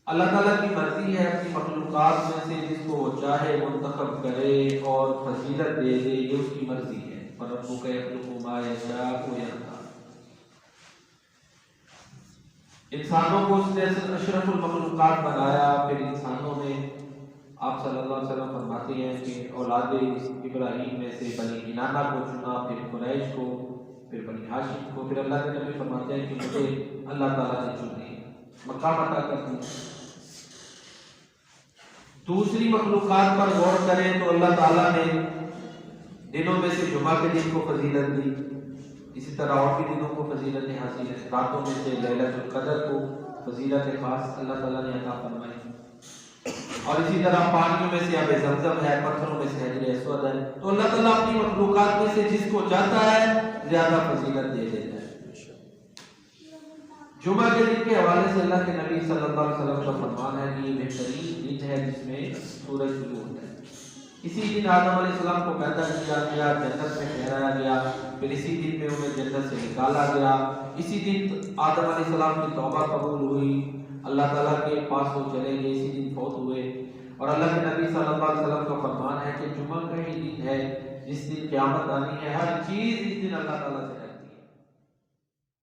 اللہ تعالیٰ کی مرضی ہے اپنی مخلوقات میں سے جس کو وہ چاہے منتخب کرے اور فضیلت دے دے، یہ اس کی مرضی ہے۔ وَرَبُّكَ يَخْلُقُ مَا يَشَاءُ وَيَخْتَارُ۔ انسانوں کو اس نے اشرف المخلوقات بنایا، پھر انسانوں میں آپ صلی اللہ علیہ وسلم فرماتے ہیں کہ اولاد ابراہیم میں سے بنی کنانہ کو چنا، پھر قریش کو، پھر بنی ہاشم کو، پھر اللہ کے نبی فرماتے ہیں کہ مجھے اللہ تعالیٰ نے چن لیا، مقام عطا کر دیا۔ دوسری مخلوقات پر غور کریں تو اللہ تعالیٰ نے دنوں میں سے جمعہ کے دن کو فضیلت دی، اسی طرح اور بھی دنوں کو فضیلت حاصل ہے۔ راتوں میں سے لیلۃ القدر کو فضیلت خاص اللہ تعالیٰ نے عطا فرمائی، اور اسی طرح پانیوں میں سے آب زمزم ہے، پتھروں میں سے حجر اسود ہے۔ تو اللہ تعالیٰ اپنی مخلوقات میں سے جس کو چاہتا ہے زیادہ فضیلت دے دیتا ہے۔ جمعہ کے دن کے حوالے سے اللہ کے نبی صلی اللہ علیہ وسلم کا فرمان ہے کہ یہ بہترین دن ہے جس میں سورج شروع ہوتا ہے۔ اسی دن آدم علیہ السلام کو پیدا کیا گیا، جنت میں ٹھہرایا گیا، پھر اسی دن میں انہیں جنت سے نکالا گیا۔ اسی دن آدم علیہ السلام کی توبہ قبول ہوئی، اللہ تعالیٰ کے پاس وہ چلے گئے، اسی دن فوت ہوئے۔ اور اللہ کے نبی صلی اللہ علیہ وسلم کا فرمان ہے کہ جمعہ کا ہی دن ہے جس دن قیامت آنی ہے، ہر چیز اس دن اللہ تعالیٰ سے